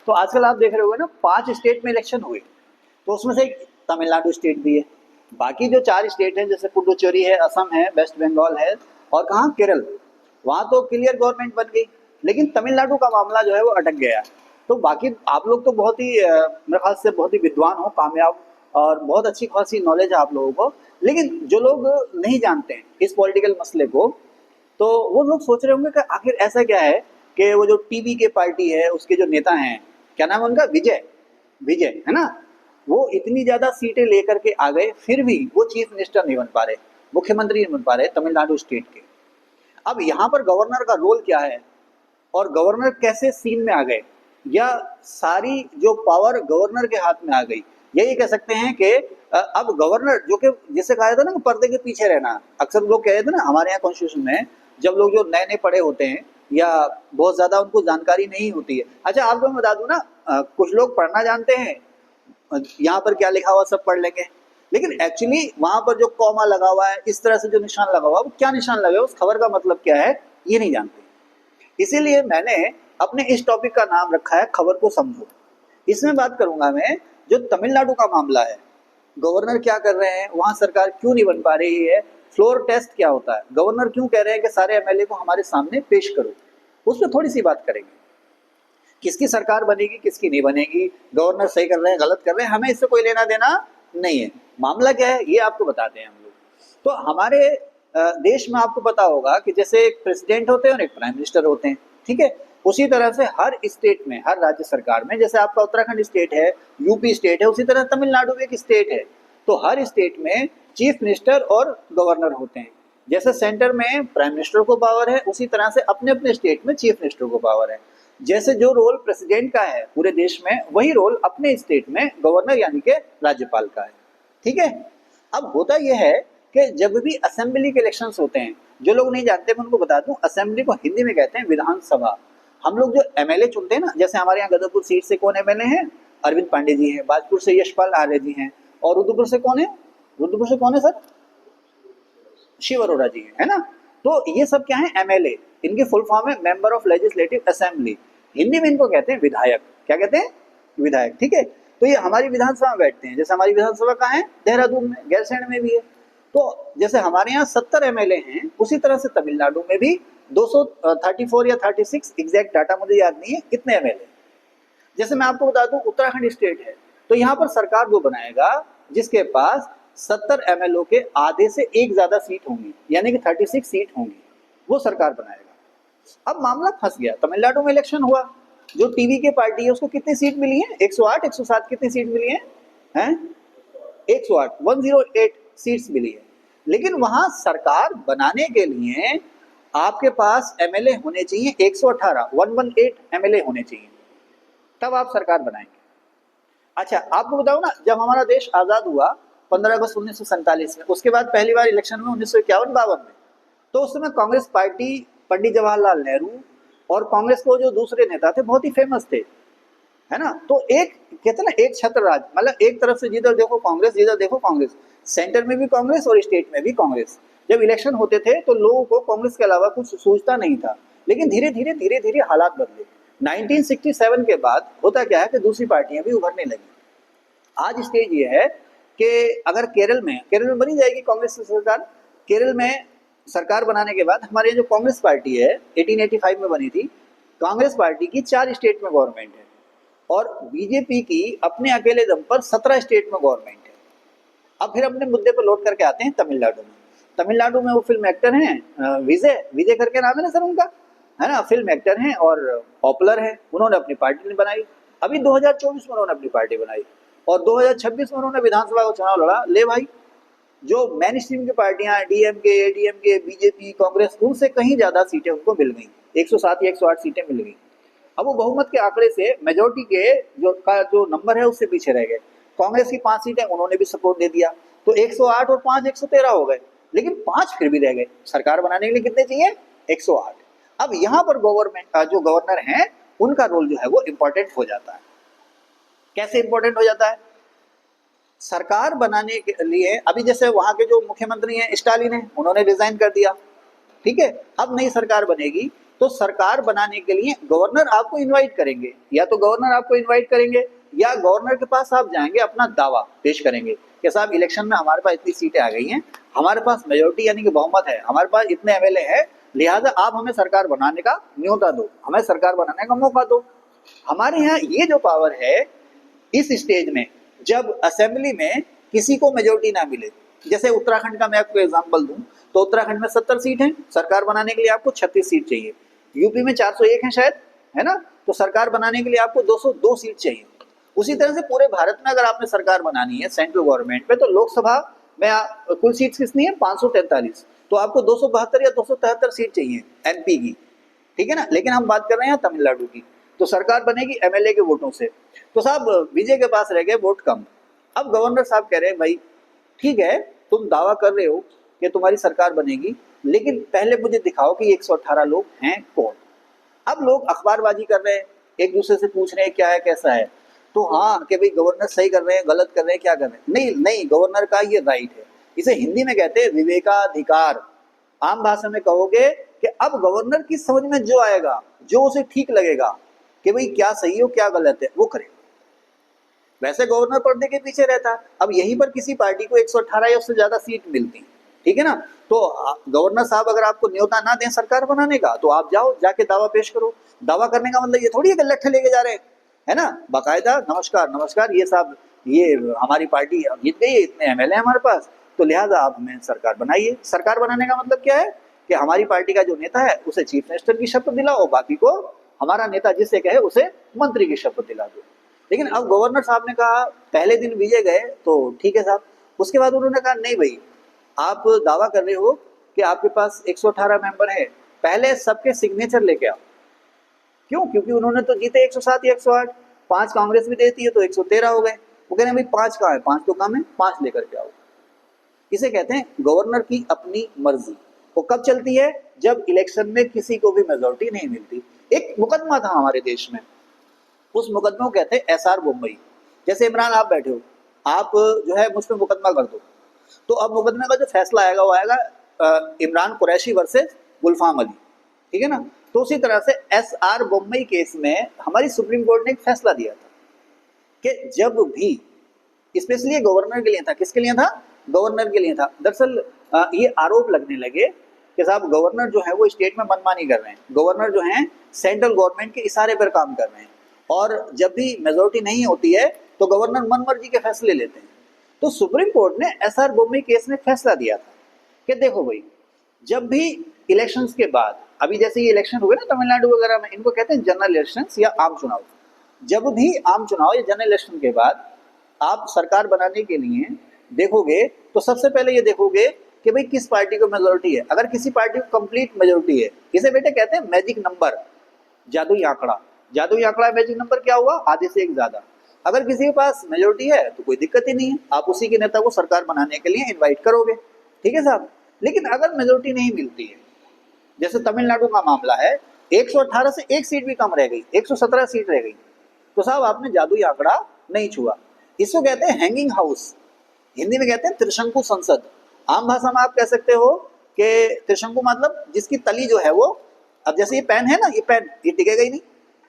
तो आजकल आप देख रहे होगे ना 5 स्टेट में इलेक्शन हुए, तो उसमें से एक तमिलनाडु स्टेट भी है। बाकी जो 4 स्टेट हैं जैसे पुडुचेरी है, असम है, वेस्ट बंगाल है और कहाँ केरल, वहाँ तो क्लियर गवर्नमेंट बन गई, लेकिन तमिलनाडु का मामला जो है वो अटक गया। तो बाकी आप लोग तो बहुत ही मेरे ख्याल से बहुत ही विद्वान हो, कामयाब, और बहुत अच्छी खासी नॉलेज है आप लोगों को, लेकिन जो लोग नहीं जानते हैं इस पॉलिटिकल मसले को, तो वो लोग सोच रहे होंगे कि आखिर ऐसा क्या है कि वो जो टीवी के पार्टी है उसके जो नेता हैं, क्या नाम है उनका, विजय, विजय है ना, वो इतनी ज्यादा सीटें लेकर के आ गए, फिर भी वो चीफ मिनिस्टर नहीं बन पा रहे, मुख्यमंत्री नहीं बन पा रहे तमिलनाडु स्टेट के। अब यहाँ पर गवर्नर का रोल क्या है और गवर्नर कैसे सीन में आ गए, या सारी जो पावर गवर्नर के हाथ में आ गई, यही कह सकते हैं कि अब गवर्नर जो कि जिसे कहा जाता है ना पर्दे के पीछे रहना, अक्सर लोग कह रहे थे ना हमारे यहाँ कॉन्स्टिट्यूशन में, जब लोग जो नए नए पढ़े होते हैं या बहुत ज्यादा उनको जानकारी नहीं होती है। अच्छा आपको मैं बता दूं ना, कुछ लोग पढ़ना जानते हैं, यहाँ पर क्या लिखा हुआ सब पढ़ लेंगे, लेकिन एक्चुअली वहां पर जो कॉमा लगा हुआ है, इस तरह से जो निशान लगा हुआ है, वो क्या निशान लगा है, उस खबर का मतलब क्या है, ये नहीं जानते। इसीलिए मैंने अपने इस टॉपिक का नाम रखा है खबर को समझो। इसमें बात करूंगा मैं जो तमिलनाडु का मामला है, गवर्नर क्या कर रहे हैं, वहां सरकार क्यों नहीं बन पा रही है, फ्लोर टेस्ट क्या होता है, गवर्नर क्यों कह रहे हैं कि सारे एमएलए को हमारे सामने पेश करो, उस पर थोड़ी सी बात करेंगे। किसकी सरकार बनेगी किसकी नहीं बनेगी, गवर्नर सही कर रहे हैं गलत कर रहे हैं, हमें इससे कोई लेना देना नहीं है, मामला क्या है ये आपको बताते हैं हम लोग। तो हमारे देश में आपको पता होगा कि जैसे एक प्रेसिडेंट होते हैं और एक प्राइम मिनिस्टर होते हैं, ठीक है, उसी तरह से हर स्टेट में, हर राज्य सरकार में, जैसे आपका उत्तराखंड स्टेट है, यूपी स्टेट है, उसी तरह तमिलनाडु भी एक स्टेट है, तो हर स्टेट में चीफ मिनिस्टर और गवर्नर होते हैं। जैसे सेंटर में प्राइम मिनिस्टर को पावर है, उसी तरह से अपने अपने स्टेट में चीफ मिनिस्टर को पावर है। जैसे जो रोल प्रेसिडेंट का है पूरे देश में, वही रोल अपने स्टेट में गवर्नर यानी के राज्यपाल का है, ठीक है। अब होता यह है कि जब भी असेंबली के इलेक्शंस होते हैं, जो लोग नहीं जानते मैं उनको बता दूं, असेंबली को हिंदी में कहते हैं विधानसभा। हम लोग जो एमएलए चुनते हैं ना, जैसे हमारे यहाँ गदरपुर सीट से कौन एमएलए हैं, अरविंद पांडे जी हैं, बाजपुर से यशपाल आर्य जी हैं, और रुद्रपुर से कौन है, रुद्रपुर से कौन है सर, शिव अरोड़ा जी है ना। तो ये सब क्या है, एमएलए, इनकी फुल फॉर्म है member of legislative assembly, Hindi में इनको कहते हैं विधायक। क्या कहते हैं, विधायक, ठीक है। तो ये हमारी विधानसभा में बैठते हैं, जैसे हमारी विधानसभा कहाँ है, देहरादून में, गैरसैंण में भी है। तो जैसे हमारे यहाँ 70 एमएलए हैं, उसी तरह से तमिलनाडु में भी 234 या 36, एग्जैक्ट डाटा मुझे याद नहीं है कितने एमएलए। जैसे मैं आपको बता दूं उत्तराखंड स्टेट है, तो यहाँ पर सरकार वो बनाएगा जिसके पास 70 एमएलए के आधे से एक ज्यादा सीट होंगी, यानी कि 36 सीट होंगी, वो सरकार बनाएगा। अब मामला फंस गया, तमिलनाडु में इलेक्शन हुआ, जो टीवी के पार्टी है उसको कितनी सीट मिली है, 108 107 कितनी सीट मिली है, हैं 108 108 सीट्स मिली है। लेकिन वहां सरकार बनाने के लिए आपके पास एमएलए होने चाहिए 118 118 एमएलए होने चाहिए, तब आप सरकार बनाएंगे। अच्छा आपको बताओ ना, जब हमारा देश आजाद हुआ 15 अगस्त 1947 में, उसके बाद पहली बार इलेक्शन में 1951-52 में, तो उस समय कांग्रेस पार्टी, पंडित जवाहरलाल नेहरू और कांग्रेस को जो दूसरे नेता थे बहुत ही फेमस थे, है ना। तो एक कहते ना एक छत्र राज, मतलब एक तरफ से जिधर देखो कांग्रेस, जिधर देखो कांग्रेस, सेंटर में भी कांग्रेस और स्टेट में भी कांग्रेस। जब इलेक्शन होते थे तो लोगों को कांग्रेस के अलावा कुछ सोचता नहीं था, लेकिन धीरे धीरे हालात बदले। 1967 के बाद होता क्या है कि दूसरी पार्टियां भी उभरने लगी। आज स्टेज ये है कि अगर केरल में बनी जाएगी कांग्रेस की सरकार, केरल में सरकार बनाने के बाद हमारे जो कांग्रेस पार्टी है 1885 में बनी थी, कांग्रेस पार्टी की 4 स्टेट में गवर्नमेंट है, और बीजेपी की अपने अकेले दम पर 17 स्टेट में गवर्नमेंट है। अब फिर अपने मुद्दे पर लौट करके आते हैं तमिलनाडु में। तमिलनाडु में वो फिल्म एक्टर हैं विजय करके नाम है ना सर उनका, है ना, फिल्म एक्टर हैं और पॉपुलर हैं, उन्होंने अपनी पार्टी बनाई। अभी 2024 में उन्होंने अपनी पार्टी बनाई और 2026 में उन्होंने विधानसभा का चुनाव लड़ा। ले भाई, जो मेन स्ट्रीम की पार्टियां डीएमके, एडीएमके, बीजेपी, कांग्रेस, उनसे कहीं ज्यादा सीटें उनको मिल गई, 107 या 108 सीटें मिल गई। अब वो बहुमत के आंकड़े से मेजोरिटी के जो नंबर है उससे पीछे रह गए। कांग्रेस की 5 सीटें उन्होंने भी सपोर्ट दे दिया, तो 108 और 5 113 हो गए, लेकिन 5 फिर भी रह गए। सरकार बनाने के लिए कितने चाहिए, 108। अब यहाँ पर गवर्नमेंट जो गवर्नर हैं उनका रोल जो है वो इंपॉर्टेंट हो जाता है। कैसे इंपॉर्टेंट हो जाता है, सरकार बनाने के लिए अभी जैसे वहां के जो मुख्यमंत्री हैं स्टालिन है, उन्होंने रिजाइन कर दिया, ठीक है। अब नई सरकार बनेगी, तो सरकार बनाने के लिए गवर्नर आपको इनवाइट करेंगे, या तो गवर्नर आपको इनवाइट करेंगे या गवर्नर के पास आप जाएंगे, अपना दावा पेश करेंगे कि साहब इलेक्शन में हमारे पास इतनी सीटें आ गई हैं, हमारे पास मेजोरिटी यानी कि बहुमत है, हमारे पास इतने एमएलए हैं, लिहाजा आप हमें सरकार बनाने का न्योता दो, हमें सरकार बनाने का मौका दो। हमारे यहाँ ये जो पावर है इस स्टेज में, जब असेंबली में किसी को मेजोरिटी ना मिले, जैसे उत्तराखंड का मैं आपको एग्जांपल दूं तो उत्तराखंड में 70 सीट हैं, सरकार बनाने के लिए आपको 36 सीट चाहिए। यूपी में 401 है शायद, है ना, तो सरकार बनाने के लिए आपको 202 सीट चाहिए। उसी तरह से पूरे भारत में अगर आपने सरकार बनानी है सेंट्रल गवर्नमेंट पे, तो लोकसभा में कुल सीट्स कितनी है, 543, तो आपको 272 या 273 सीट चाहिए एमपी की, ठीक है ना। लेकिन हम बात कर रहे हैं तमिलनाडु की, तो सरकार बनेगी एमएलए के वोटों से। तो साहब विजय के पास रह गए वोट कम। अब गवर्नर साहब कह रहे हैं भाई ठीक है, तुम दावा कर रहे हो कि तुम्हारी सरकार बनेगी, लेकिन पहले मुझे दिखाओ कि 118 लोग हैं कौन। अब लोग अखबारबाजी कर रहे हैं, एक दूसरे से पूछ रहे हैं क्या है कैसा है, तो हाँ कि भाई गवर्नर सही कर रहे हैं, गलत कर रहे हैं, क्या कर रहे हैं। नहीं नहीं, गवर्नर का ये राइट है, इसे हिंदी में कहते हैं विवेकाधिकार। आम भाषा में कहोगे कि अब गवर्नर की समझ में जो आएगा, जो उसे ठीक लगेगा कि भाई क्या सही हो क्या गलत है, वो करे। वैसे गवर्नर पर्दे के पीछे रहता है। अब यहीं पर किसी पार्टी को 118 या उससे ज्यादा सीट मिलती, ठीक है ना, तो गवर्नर साहब अगर आपको न्योता ना दें सरकार बनाने का, तो आप जाओ जाके दावा पेश करो। दावा करने का मतलब ये थोड़ी है कि लट्ठे लेके जा रहे हैं, है ना, बाकायदा नमस्कार नमस्कार ये साहब ये हमारी पार्टी जीत गई है, इतने एमएलए हमारे पास, तो लिहाजा आप हमें सरकार बनाइए। सरकार बनाने का मतलब क्या है कि हमारी पार्टी का जो नेता है उसे चीफ मिनिस्टर की शपथ दिलाओ, बाकी को हमारा नेता जिससे कहे उसे मंत्री की शपथ दिला दो। लेकिन अब गवर्नर साहब ने कहा, पहले दिन विजय गए तो ठीक है साहब, उसके बाद उन्होंने कहा नहीं भाई, आप दावा कर रहे हो कि आपके पास 118 मेंबर है, पहले सबके सिग्नेचर लेके आओ। क्यों? क्योंकि उन्होंने तो जीते 107 या 108, 5 कांग्रेस भी देती है तो 113 हो गए। वो कह रहे हैं भाई 5 कहाँ है, 5 तो कम है, 5 लेकर के आओ। इसे कहते हैं गवर्नर की अपनी मर्जी। वो कब चलती है? जब इलेक्शन में किसी को भी मेजोरिटी नहीं मिलती। एक मुकदमा था हमारे देश में, उस मुकदमे को कहते हैं एसआर बम्बई। जैसे इमरान आप बैठे हो, आप जो है मुझ पर मुकदमा कर दो, तो अब मुकदमे का जो फैसला आएगा वो आएगा इमरान कुरैशी वर्सेस गुलफाम अली, ठीक है ना। तो उसी तरह से एसआर बम्बई केस में हमारी सुप्रीम कोर्ट ने एक फैसला दिया था कि जब भी, स्पेशली गवर्नर के लिए था, किसके लिए था? गवर्नर के लिए था। दरअसल ये आरोप लगने लगे कि साहब गवर्नर जो है वो स्टेट में मनमानी कर रहे हैं, गवर्नर जो है सेंट्रल गवर्नमेंट के इशारे पर काम कर रहे हैं, और जब भी मेजोरिटी नहीं होती है तो गवर्नर मनमर्जी के फैसले लेते हैं। तो सुप्रीम कोर्ट ने एसआर बम्बई केस में फैसला दिया था कि देखो भाई, जब भी इलेक्शंस के बाद, अभी जैसे ये इलेक्शन हुए ना तमिलनाडु वगैरह में, इनको कहते हैं जनरल इलेक्शंस या आम चुनाव। जब भी आम चुनाव या जनरल इलेक्शन के बाद आप सरकार बनाने के लिए देखोगे तो सबसे पहले ये देखोगे कि भाई किस पार्टी को मेजोरिटी है। अगर किसी पार्टी को कंप्लीट मेजोरिटी है, इसे बेटे कहते हैं मैजिक नंबर, जादुई आंकड़ा। जादुई आंकड़ा मैजिक नंबर क्या हुआ? आधे से एक ज्यादा। अगर किसी के पास मेजोरिटी है तो कोई दिक्कत ही नहीं है, आप उसी के नेता को सरकार बनाने के लिए इनवाइट करोगे, ठीक है साहब। लेकिन अगर मेजोरिटी नहीं मिलती है, जैसे तमिलनाडु का मामला है, 118 से एक सीट भी कम रह गई, 117 सीट रह गई, तो साहब आपने जादुई आंकड़ा नहीं छुआ। इसको कहते हैं हैंगिंग हाउस, हिंदी में कहते हैं त्रिशंकु संसद। आम भाषा में आप कह सकते हो कि त्रिशंकु मतलब जिसकी तली जो है वो, अब जैसे ये पेन है ना, ये पेन ये टिकेगा ही नहीं,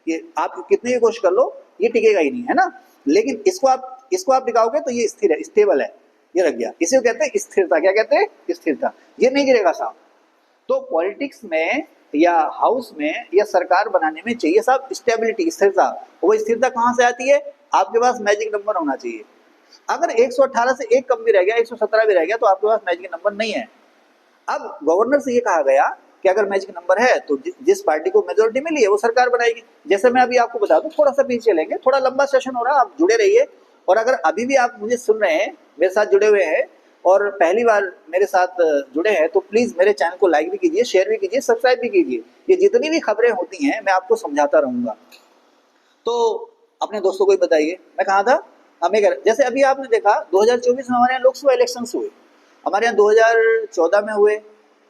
ये आप कितनी भी कोशिश कर लो ये टिकेगा ही नहीं, है ना। लेकिन इसको आप टिकाओगे तो ये स्थिर है, स्टेबल है, ये रख गया। इसे कहते हैं स्थिरता। क्या कहते हैं? स्थिरता। ये नहीं गिरेगा साहब। तो पॉलिटिक्स में या हाउस में या सरकार बनाने में चाहिए साहब स्टेबिलिटी, स्थिरता। वो स्थिरता कहाँ से आती है? आपके पास मैजिक नंबर होना चाहिए। अगर 118 से एक कम भी रह गया, 117 भी रह गया, तो आपके पास मैजिक नंबर नहीं है। अब गवर्नर से ये कहा गया कि अगर मैजिक नंबर है तो जिस पार्टी को मेजोरिटी मिली है वो सरकार बनाएगी। जैसे मैं अभी आपको बता दूं, थोड़ा सा पीछे चलेंगे, थोड़ा लंबा सेशन हो रहा है, आप जुड़े रहिए। और अगर अभी भी आप मुझे सुन रहे हैं, मेरे साथ जुड़े हुए हैं और पहली बार मेरे साथ जुड़े हैं, तो प्लीज मेरे चैनल को लाइक भी कीजिए, शेयर भी कीजिए, सब्सक्राइब भी कीजिए। ये जितनी भी खबरें होती हैं मैं आपको समझाता रहूंगा। तो अपने दोस्तों को भी बताइए। मैं कहा था हमें, जैसे अभी आपने देखा 2024 में हमारे यहाँ लोकसभा इलेक्शंस हुए, हमारे यहाँ 2014 में हुए।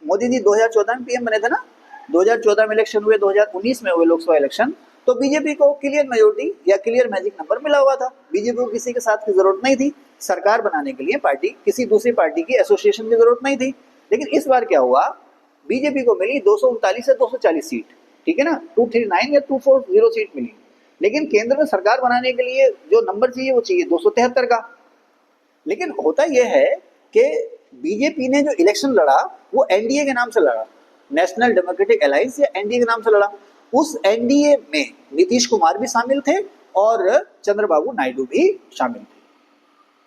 मोदी जी 2014 में पीएम बने थे ना, 2014 में इलेक्शन हुए, 2019 में हुए लोकसभा इलेक्शन। तो बीजेपी को क्लियर मेजोरिटी या क्लियर मैजिक नंबर मिला हुआ था। बीजेपी को किसी के साथ की जरूरत नहीं थी सरकार बनाने के लिए, पार्टी किसी दूसरी पार्टी की एसोसिएशन की जरूरत नहीं थी। लेकिन इस बार क्या हुआ, बीजेपी को मिली 239 से 240 सीट, ठीक है ना, 239 या 240 सीट मिली। लेकिन केंद्र में सरकार बनाने के लिए जो नंबर चाहिए वो चाहिए 273 का। लेकिन होता यह है कि बीजेपी ने जो इलेक्शन लड़ा वो एनडीए के नाम से लड़ा, नेशनल डेमोक्रेटिक अलायंस या एनडीए के नाम से लड़ा। उस एनडीए में नीतीश कुमार भी शामिल थे और चंद्रबाबू नायडू भी शामिल थे,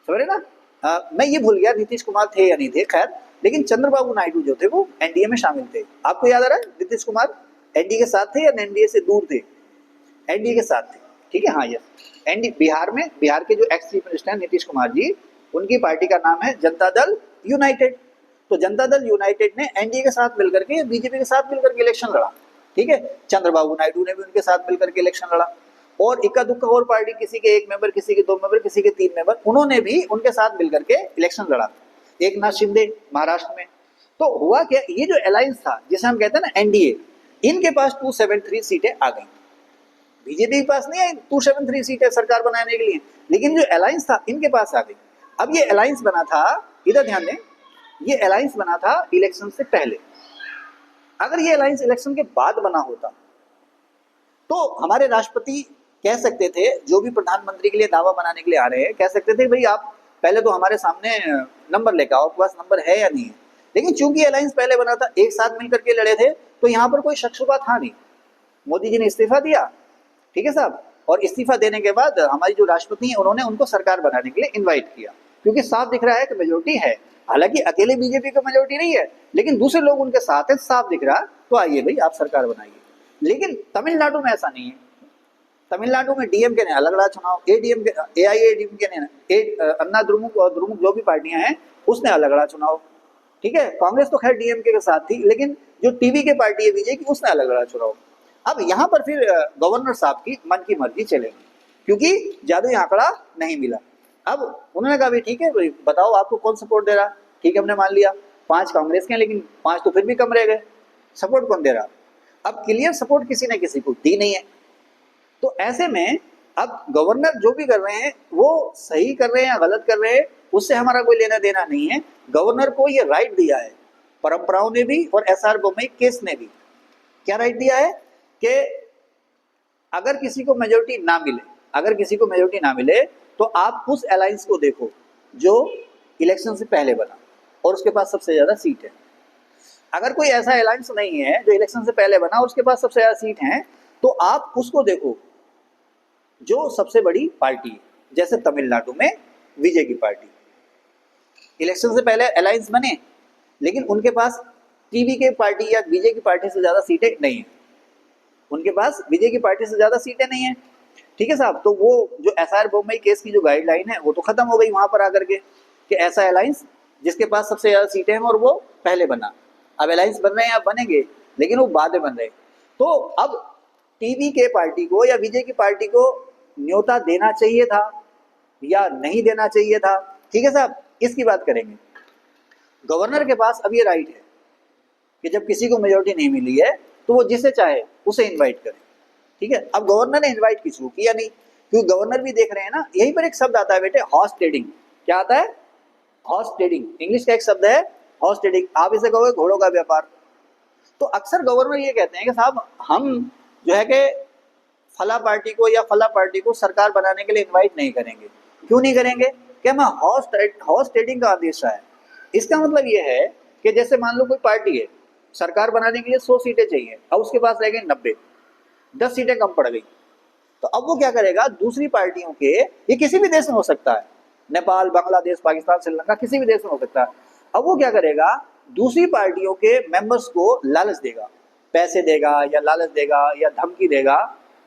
समझ रहे ना। मैं ये भूल गया नीतीश कुमार थे या नहीं थे, खैर, लेकिन चंद्रबाबू नायडू जो थे वो एनडीए में शामिल थे। आपको याद आ रहा है नीतीश कुमार एनडीए के साथ थे या एनडीए से दूर थे? एनडीए के साथ थे, ठीक है, हाँ यस। एनडीए बिहार में, बिहार के जो एक्स चीफ मिनिस्टर हैं नीतीश कुमार जी, उनकी पार्टी का नाम है जनता दल यूनाइटेड। तो जनता दल यूनाइटेड ने एनडीए के साथ मिलकर के, बीजेपी के साथ मिलकर के इलेक्शन लड़ा, ठीक है। चंद्रबाबू नायडू ने भी उनके साथ मिलकर के इलेक्शन लड़ा, और इक्का दुक्का और पार्टी, किसी के 1 मेंबर, किसी के 2 मेंबर, किसी के 3 मेंबर, उन्होंने भी उनके साथ मिलकर के इलेक्शन लड़ा, एक नाथ शिंदे महाराष्ट्र में। तो हुआ क्या, ये जो अलायंस था जिसे हम कहते हैं ना एनडीए, इनके पास 273 सीटें आ गई। बीजेपी के पास नहीं आई 273 सीटें सरकार बनाने के लिए, लेकिन जो अलायंस था इनके पास आ गई। अब ये अलायंस बना था, इधर ध्यान दें, ये अलायंस बना था इलेक्शन से पहले। अगर ये अलायंस इलेक्शन के बाद बना होता तो हमारे राष्ट्रपति कह सकते थे, जो भी प्रधानमंत्री के लिए दावा बनाने के लिए आ रहे हैं, कह सकते थे भाई आप पहले तो हमारे सामने नंबर लेकर आओ, आपके पास नंबर है या नहीं है। लेकिन चूंकि अलायंस पहले बना था, एक साथ मिलकर के लड़े थे, तो यहाँ पर कोई शक शुबा था नहीं। मोदी जी ने इस्तीफा दिया, ठीक है साहब, और इस्तीफा देने के बाद हमारी जो राष्ट्रपति हैं उन्होंने उनको सरकार बनाने के लिए इन्वाइट किया, क्योंकि साफ दिख रहा है कि मेजोरिटी है। हालांकि अकेले बीजेपी का मेजोरिटी नहीं है, लेकिन दूसरे लोग उनके साथ हैं, साफ दिख रहा, तो आइए भाई आप सरकार बनाइए। लेकिन तमिलनाडु में ऐसा नहीं है। तमिलनाडु में डीएमके ने अलग लड़ा चुनाव, एआईएडीएमके ने, अन्ना द्रुमुक और द्रुमुक जो भी पार्टियां हैं उसने अलग लड़ा चुनाव, ठीक है। कांग्रेस तो खैर डीएमके के साथ थी, लेकिन जो टीवी के पार्टी है विजय की, उसने अलग लड़ा चुनाव। अब यहाँ पर फिर गवर्नर साहब की मन की मर्जी चलेगी, क्योंकि जादुई आंकड़ा नहीं मिला। अब उन्होंने कहा भी ठीक है भाई बताओ आपको कौन सपोर्ट दे रहा, ठीक है हमने मान लिया 5 कांग्रेस के हैं, लेकिन 5 तो फिर भी कम रह गए, सपोर्ट कौन दे रहा। अब क्लियर सपोर्ट किसी ने किसी को दी नहीं है। तो ऐसे में अब गवर्नर जो भी कर रहे हैं वो सही कर रहे हैं या गलत कर रहे हैं, उससे हमारा कोई लेना देना नहीं है। गवर्नर को ये राइट दिया है परंपराओं ने भी और एसआर बोमई केस ने भी। क्या राइट दिया है कि अगर किसी को मेजोरिटी ना मिले, अगर किसी को मेजोरिटी ना मिले तो आप उस अलायंस को देखो जो इलेक्शन से पहले बना और उसके पास सबसे ज्यादा सीट है। अगर कोई ऐसा अलायंस नहीं है जो इलेक्शन से पहले बना और उसके पास सबसे ज्यादा सीट है, तो आप उसको देखो जो सबसे बड़ी पार्टी है। जैसे तमिलनाडु में विजय की पार्टी, इलेक्शन से पहले अलायंस बने, लेकिन उनके पास टीवी के पार्टी या विजय की पार्टी से ज्यादा सीटें नहीं है, उनके पास विजय की पार्टी से ज्यादा सीटें नहीं है, ठीक है साहब। तो वो जो एसआर बोमई केस की जो गाइडलाइन है वो तो खत्म हो गई वहां पर आकर के, कि ऐसा अलायंस जिसके पास सबसे ज्यादा सीटें हैं और वो पहले बना। अब अलायंस बन रहे हैं, अब बनेंगे, लेकिन वो बाद में बन रहे। तो अब टीवी के पार्टी को या विजय की पार्टी को न्योता देना चाहिए था या नहीं देना चाहिए था, ठीक है साहब, इसकी बात करेंगे। गवर्नर के पास अब ये राइट है कि जब किसी को मेजोरिटी नहीं मिली है तो वो जिसे चाहे उसे इन्वाइट करे, ठीक है। अब गवर्नर ने इन्वाइट किसी को किया नहीं, क्योंकि गवर्नर भी देख रहे हैं ना, यहीं पर एक शब्द आता है बेटे, हॉर्स ट्रेडिंग। क्या आता है? हॉर्स ट्रेडिंग, इंग्लिश का एक शब्द है हॉर्स ट्रेडिंग, आप इसे कहोगे घोड़ों का व्यापार। तो अक्सर गवर्नर ये कहते हैं कि साहब हम जो है कि फला पार्टी को या फला पार्टी को सरकार बनाने के लिए इन्वाइट नहीं करेंगे। क्यों नहीं करेंगे? कि हमें हॉर्स ट्रेडिंग का आदेश है। इसका मतलब ये है कि जैसे मान लो कोई पार्टी है, सरकार बनाने के लिए 100 सीटें चाहिए, अब उसके पास रह गई 90, 10 सीटें कम पड़ गई, तो अब वो क्या करेगा, दूसरी पार्टियों के, ये किसी भी देश में हो सकता है, नेपाल, बांग्लादेश, पाकिस्तान, श्रीलंका, किसी भी देश में हो सकता है। अब वो क्या करेगा, दूसरी पार्टियों के मेंबर्स को लालच देगा, पैसे देगा या लालच देगा या धमकी देगा,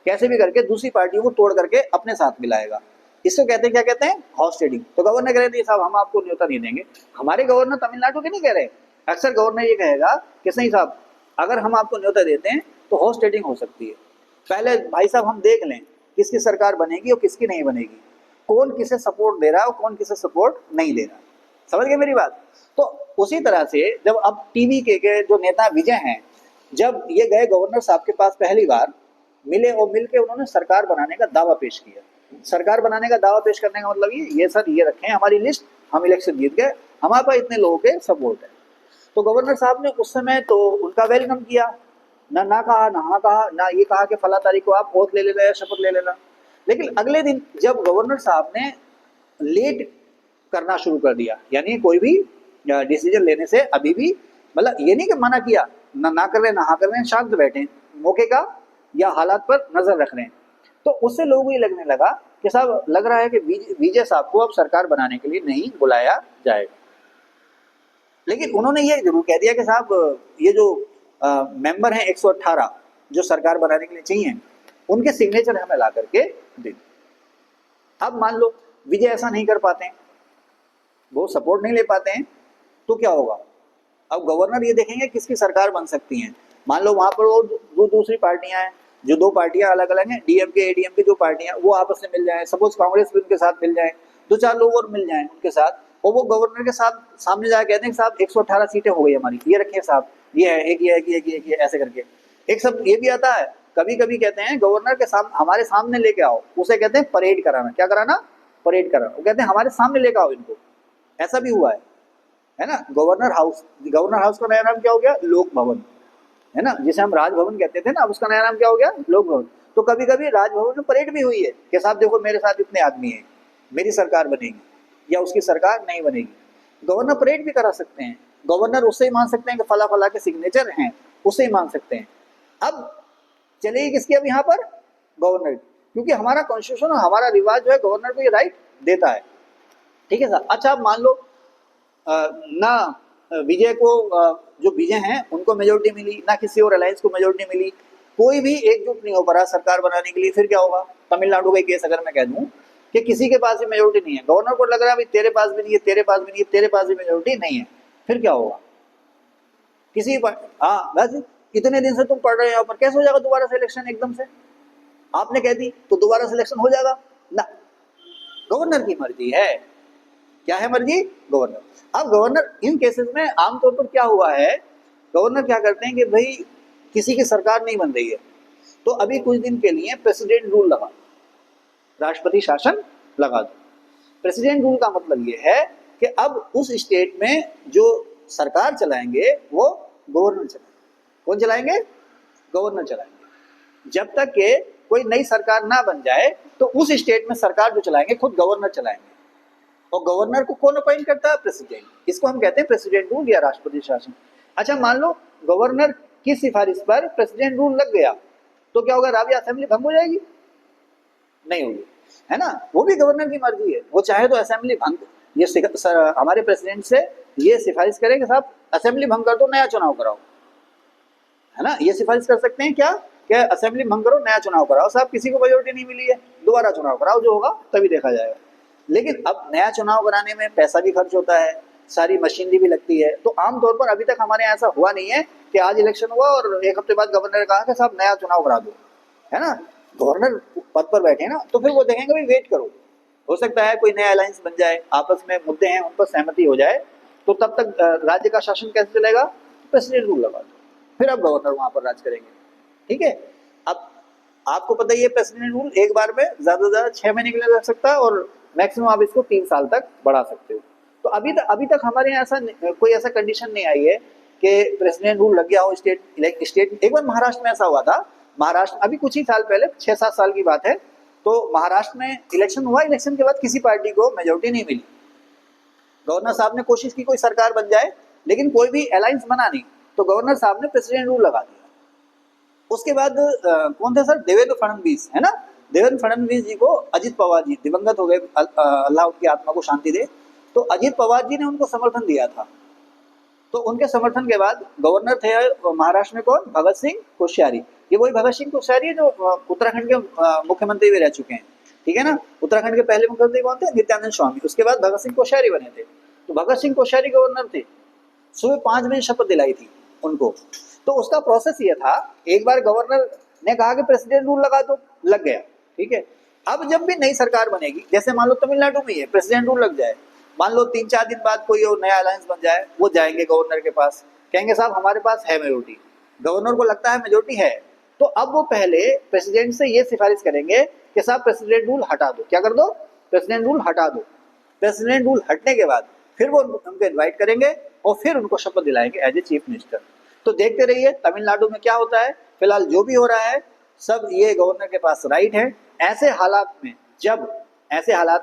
कैसे भी करके दूसरी पार्टियों को तोड़ करके अपने साथ मिलाएगा। इसको कहते हैं, क्या कहते हैं, हॉर्स ट्रेडिंग। तो गवर्नर कह रहे थे साहब हम आपको न्योता नहीं देंगे। हमारे गवर्नर तमिलनाडु के नहीं कह रहे, अक्सर गवर्नर ये कहेगा कि नहीं साहब अगर हम आपको न्योता देते हैं तो हॉर्स ट्रेडिंग हो सकती है। पहले भाई साहब हम देख लें किसकी सरकार बनेगी और किसकी नहीं बनेगी, कौन किसे सपोर्ट दे रहा है और कौन किसे सपोर्ट नहीं दे रहा। समझ गए मेरी बात? तो उसी तरह से जब अब टीवी के जो नेता विजय हैं, जब ये गए गवर्नर साहब के पास पहली बार, मिले और मिलके उन्होंने सरकार बनाने का दावा पेश किया। सरकार बनाने का दावा पेश करने का मतलब ये सर ये रखें हमारी लिस्ट, हम इलेक्शन जीत गए, हमारे पास इतने लोगों के सपोर्ट है। तो गवर्नर साहब ने उस समय तो उनका वेलकम किया, ना कहा ना हाँ कहा, ना ये कहा कि फला तारीख को आप ओथ ले लेना या शपथ ले लेना। लेकिन अगले दिन जब गवर्नर साहब ने लेट करना शुरू कर दिया, यानी कोई भी डिसीजन लेने से अभी भी, मतलब ये नहीं कि मना किया, ना कर रहे ना हाँ कर रहे हैं, शांत बैठे, मौके का या हालात पर नजर रख रहे हैं, तो उससे लोगों को ये लगने लगा कि साहब लग रहा है कि विजय साहब को अब सरकार बनाने के लिए नहीं बुलाया जाएगा। लेकिन उन्होंने ये जरूर कह दिया कि साहब ये जो मेंबर हैं 118 जो सरकार बनाने के लिए चाहिए, उनके सिग्नेचर हमें ला करके दे। अब मान लो विजय ऐसा नहीं कर पाते हैं, वो सपोर्ट नहीं ले पाते हैं, तो क्या होगा? अब गवर्नर ये देखेंगे किसकी सरकार बन सकती है। मान लो वहां पर वो दूसरी पार्टियां हैं, जो दो पार्टियां अलग अलग हैं, डीएमके एडीएमके जो पार्टियां, वो आपस में मिल जाए, सपोज कांग्रेस भी उनके साथ मिल जाए, दो चार लोग और मिल जाए उनके साथ, और वो गवर्नर के साथ सामने जाकर कहते हैं साहब 118 सीटें हो गई हमारी, ये रखिए साहब, ये है एक, ये एक, ये एक, ये ऐसे करके। एक सब ये भी आता है, कभी कभी कहते हैं गवर्नर के सामने, हमारे सामने लेके आओ, उसे कहते हैं परेड कराना। क्या कराना? परेड कराना। वो कहते हैं हमारे सामने लेके आओ इनको। ऐसा भी हुआ है ना। गवर्नर हाउस का नया नाम क्या हो गया? लोक भवन, है ना, जिसे हम राजभवन कहते थे ना, अब उसका नया नाम क्या हो गया? लोक भवन। तो कभी कभी राजभवन में परेड भी हुई है कि साहब देखो मेरे साथ इतने आदमी हैं, मेरी सरकार बनेगी या उसकी सरकार नहीं बनेगी। गवर्नर परेड भी करा सकते हैं, गवर्नर उससे ही मान सकते हैं कि फला फला के सिग्नेचर हैं, उससे ही मान सकते हैं। अब चलेगी किसकी अब यहाँ पर? गवर्नर, क्योंकि हमारा कॉन्स्टिट्यूशन, हमारा रिवाज जो है गवर्नर को ये राइट देता है। ठीक है सर। अच्छा, अब मान लो ना विजय को, जो विजय हैं उनको मेजोरिटी मिली, ना किसी और अलायंस को मेजोरिटी मिली, कोई भी एकजुट नहीं हो पा रहा सरकार बनाने के लिए, फिर क्या होगा? तमिलनाडु का केस अगर मैं कह दूं कि किसी के पास भी मेजोरिटी नहीं है, गवर्नर को लग रहा है भाई तेरे पास भी नहीं है, तेरे पास भी नहीं है, तेरे पास भी मेजोरिटी नहीं है, फिर क्या होगा? किसी हाँ बस इतने दिन से तुम पढ़ रहे हो, पर कैसे हो जाएगा दोबारा से इलेक्शन? एकदम से आपने कह दी तो दोबारा सिलेक्शन हो जाएगा ना? गवर्नर की मर्जी है। क्या है मर्जी? गवर्नर। अब गवर्नर इन केसेस में आमतौर पर क्या हुआ है, गवर्नर क्या करते हैं कि भाई किसी की सरकार नहीं बन रही है, तो अभी कुछ दिन के लिए प्रेसिडेंट रूल लगा, राष्ट्रपति शासन लगा दो। प्रेसिडेंट रूल का मतलब ये है कि अब उस स्टेट में जो सरकार चलाएंगे वो गवर्नर चलाएंगे। कौन चलाएंगे? गवर्नर चलाएंगे। जब तक के कोई नई सरकार ना बन जाए तो उस स्टेट में सरकार जो चलाएंगे खुद गवर्नर चलाएंगे। और गवर्नर को कौन अपॉइंट करता है? प्रेसिडेंट। इसको हम कहते हैं प्रेसिडेंट रूल या राष्ट्रपति शासन। अच्छा, मान लो गवर्नर की सिफारिश पर प्रेसिडेंट रूल लग गया, तो क्या होगा? राबिया असेंबली भंग हो जाएगी? नहीं होगी, है ना। वो भी गवर्नर की मर्जी है, वो चाहे तो असेंबली भंग, ये हमारे प्रेसिडेंट से ये सिफारिश करें कि साहब असेंबली भंग कर दो, नया चुनाव कराओ, है ना। ये सिफारिश कर सकते हैं क्या असेंबली भंग करो, नया चुनाव कराओ, साहब किसी को मेजोरिटी नहीं मिली है, दोबारा चुनाव कराओ, जो होगा तभी देखा जाएगा। लेकिन अब नया चुनाव कराने में पैसा भी खर्च होता है, सारी मशीनरी भी लगती है, तो आमतौर पर अभी तक हमारे यहाँ ऐसा हुआ नहीं है कि आज इलेक्शन हुआ और एक हफ्ते बाद गवर्नर ने कहा कि साहब नया चुनाव करा दो, है ना। गवर्नर पद पर बैठे ना, तो फिर वो देखेंगे भाई वेट करो, हो सकता है कोई नया अलायंस बन जाए, आपस में मुद्दे हैं उन पर सहमति हो जाए, तो तब तक राज्य का शासन कैसे चलेगा? प्रेसिडेंट रूल लगा दो, फिर अब गवर्नर वहां पर राज करेंगे। ठीक है। अब आपको पता ही है प्रेसिडेंट रूल एक बार में ज्यादा से ज्यादा 6 महीने के लिए रख सकता है और मैक्सिमम आप इसको 3 साल तक बढ़ा सकते हो। तो अभी तक हमारे यहाँ ऐसा कोई ऐसा कंडीशन नहीं आई है कि प्रेसिडेंट रूल लग गया हो स्टेट। एक बार महाराष्ट्र में ऐसा हुआ था, महाराष्ट्र अभी कुछ ही साल पहले, 6-7 साल की बात है, तो महाराष्ट्र में इलेक्शन हुआ, इलेक्शन के बाद किसी पार्टी को मेजोरिटी नहीं मिली। गवर्नर साहब ने कोशिश की कोई सरकार बन जाए, लेकिन कोई भी अलायंस बना नहीं, तो गवर्नर साहब ने प्रेसिडेंट रूल लगा दिया। उसके बाद कौन थे सर? देवेंद्र फडणवीस, है ना। देवेंद्र फडणवीस जी को अजित पवार जी, दिवंगत हो गए, अल्लाह उनकी आत्मा को शांति दे, तो अजित पवार जी ने उनको समर्थन दिया था। तो उनके समर्थन के बाद गवर्नर थे महाराष्ट्र में कौन? भगत सिंह कोश्यारी। ये वही भगत सिंह कोश्यारी है जो उत्तराखंड के मुख्यमंत्री भी रह चुके हैं, ठीक है ना। उत्तराखंड के पहले मुख्यमंत्री कौन थे? नित्यानंद स्वामी। उसके बाद भगत सिंह कोश्यारी बने थे। तो भगत सिंह कोश्यारी गवर्नर थे, सुबह 5 बजे शपथ दिलाई थी उनको। तो उसका प्रोसेस ये था, एक बार गवर्नर ने कहा कि प्रेसिडेंट रूल लगा दो, लग गया, ठीक है। अब जब भी नई सरकार बनेगी, जैसे मान लो तमिलनाडु में है, प्रेसिडेंट रूल लग जाए, मान लो 3-4 दिन बाद कोई और नया अलायंस बन जाए, वो जाएंगे गवर्नर के पास, कहेंगे साहब हमारे पास है मेजोरिटी, गवर्नर को लगता है मेजोरिटी है, तो अब वो पहले प्रेसिडेंट से ये सिफारिश करेंगे कि साहब प्रेसिडेंट रूल हटा दो। क्या कर दो? प्रेसिडेंट रूल हटा दो। प्रेसिडेंट रूल हटने के बाद फिर वो उनको इन्वाइट करेंगे और फिर उनको शपथ दिलाएंगे एज ए चीफ मिनिस्टर। तो देखते रहिए तमिलनाडु में क्या होता है। फिलहाल जो भी हो रहा है सब ये गवर्नर के पास राइट है। ऐसे हालात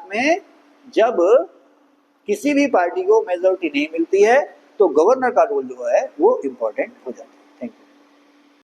में जब किसी भी पार्टी को मेजोरिटी नहीं मिलती है तो गवर्नर का रोल जो है वो इम्पोर्टेंट हो जाता है।